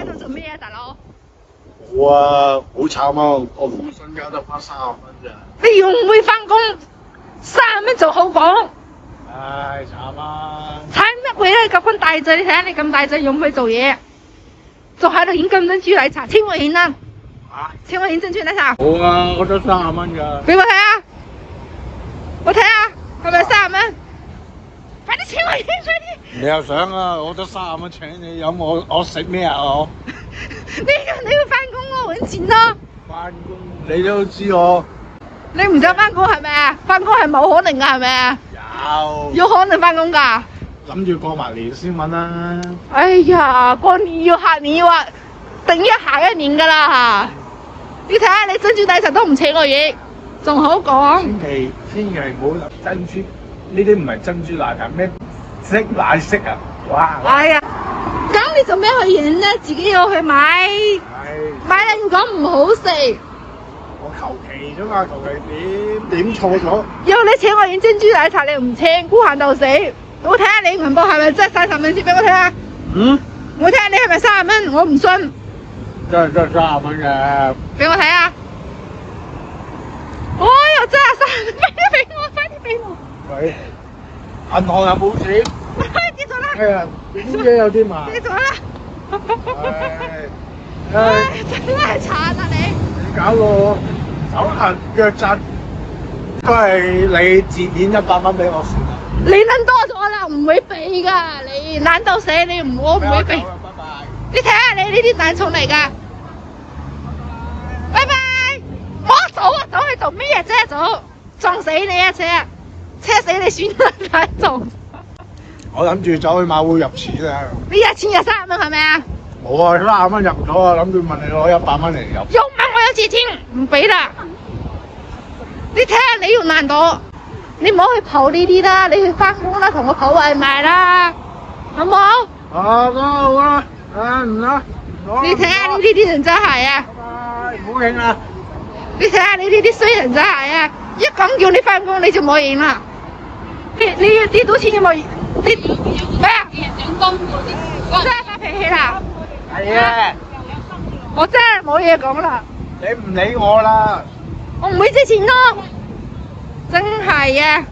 度做咩啊，大佬？我啊，好慘啊！我冇身家得返30蚊咋。你要唔會翻工，30蚊就好講。唉，慘啊！慘乜鬼咧？咁咁大隻，你睇下你咁大隻，用唔去做嘢，仲喺度演金珍珠奶茶，請我演啦！啊？請我演珍珠奶茶。好啊，我得30蚊㗎。俾我睇下，我睇下係咪30蚊？快啲請我演，快啲！你又想啊？我得30蚊請你飲，我食咩啊？我你要翻工咯，揾錢咯。翻工你都知我你唔想翻工係咪啊？翻工係冇可能㗎係咪啊？有可能翻工㗎。諗住過埋年先揾啦。哎呀，過年要下年要等一下一年㗎啦嚇！你睇下你珍珠奶茶都唔請我嘢，仲好講。千祈唔好諗珍珠，呢啲唔係珍珠奶茶咩色奶色啊！哇！哎呀，咁你做咩去影咧？自己要去買，買啦要講唔好食。我求其啫嘛，求其點錯咗。要你請我影珍珠奶茶，你唔請，孤寒到死。我睇下你銀包係咪真係30蚊先俾我睇下。嗯？我睇下你係咪30蚊，我唔信。真係30蚊嘅。俾我睇下。哎呀，真係30蚊，俾我，快啲俾我。喂，銀行又冇錢。跌咗啦。係啊，點解有啲慢？跌咗啦。唉，真係慘啊你！搞到我手痕腳震，都係你折現100蚊俾我算啦。你諗多咗啦，唔會俾㗎，你懶到死，我唔會俾。拜拜。你睇下你呢啲蛋重嚟㗎。拜拜。我走啊，走去做咩啫？走，撞死你啊車！車死你算啦，太重。我諗住走去馬會入錢啊。你入錢入30蚊係咪啊？冇啊，30蚊入咗啊，諗住問你攞100蚊嚟入。又問我有借錢，唔俾啦。你睇下你要難度，你唔好去跑呢啲啦，你去翻工啦，同我跑外賣啦，好唔好？啊，都好啦，唔啦。你睇下你呢啲人真係啊！拜拜，唔好影啦。你睇下你呢啲衰人真係啊！一講叫你翻工你就冇影啦。你賭錢有冇？你咩啊？真係發脾氣啦！係啊，我真係冇嘢講啦。你唔理我啦。我唔會借錢咯，真係啊！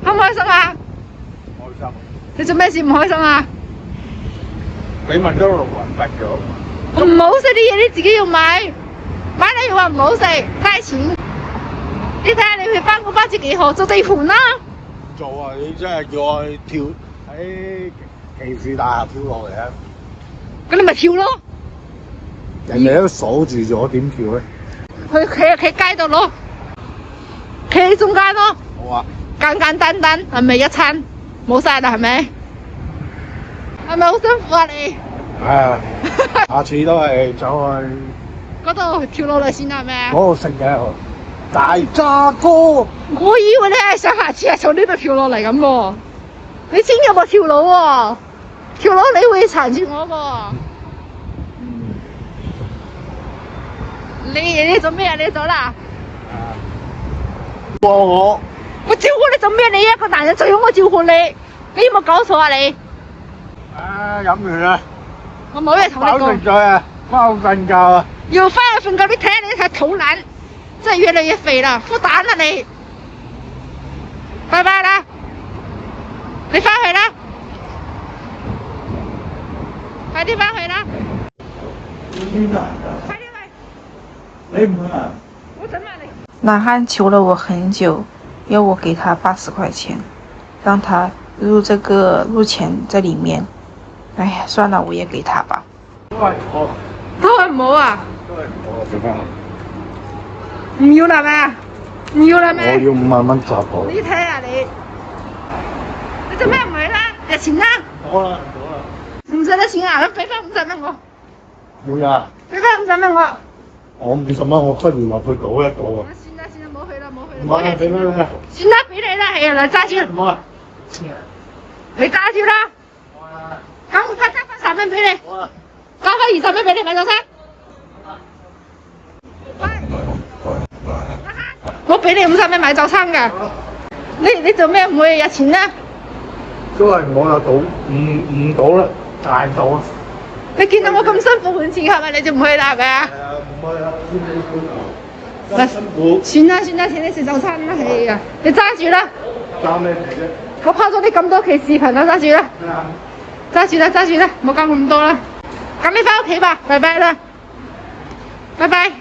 開唔開心啊？開心。你做咩事唔開心啊？你問咗6人畢咗。唔好食啲嘢，你自己要買，買你又話唔好食，嘥錢。你睇下你去翻工巴士幾好，做地盤啦。做啊！你真係叫我去跳喺歧視大廈跳落嚟啊！咁你咪跳咯。人哋都鎖住咗，點跳咧？企街度咯，企喺中間咯。好啊。簡簡單單係咪一餐冇晒啦？係咪？係咪好辛苦啊你？係啊，下次都係走去嗰度跳落嚟先係咪？嗰度食嘅大渣哥。我以為你係想下次係從呢度跳落嚟咁喎，你真有冇跳樓喎？跳樓你會纏住我喎。你做咩啊？你走啦？幫我。我照顧你做咩？你一個男人最好我照顧你，你有冇搞錯啊你？飲完啦。我冇嘢同你飽講。食咗啊，翻去瞓覺啊。要翻去瞓覺，你睇下你睇肚腩，真係越嚟越肥啦，孵蛋啦你。拜拜啦，你翻去啦，快啲翻去啦。快啲去。你唔去啊？我怎麼你？男汉求了我很久，要我給他80塊錢，讓他入錢在裡面。哎呀，算了，我也給他吧。都係我。都係唔好啊？都係我食翻。唔要啦咩？唔要啦咩？我要5萬蚊砸我。你睇下你做咩唔去啦？入錢啦！好啦，好啦。唔使得錢啊？咁俾翻50蚊我。冇呀。俾翻50蚊我。我50蚊，我不如話佢賭一賭啊。算啦，冇去啦，冇去啦。唔好啦，俾翻你啦。算啦，俾你啦，係啊，嚟揸住。唔好啊。你揸住啦。好啊。咁我加翻10蚊俾你。好啊。加翻20蚊俾你買早餐。我俾你50蚊買早餐㗎。你做咩唔會入錢咧？都係唔好啦，賭唔賭啦，大賭啊！你見到我咁辛苦換錢係咪？你就唔去啦係咪啊？唔去啦，咁辛苦。算啦算啦，請你食早餐啦，係呀，你揸住啦。揸咩皮啫？我拍咗你咁多期視頻啦，揸住啦。揸住啦，揸住啦，唔好講咁多啦。咁你翻屋企吧，拜拜啦，拜拜。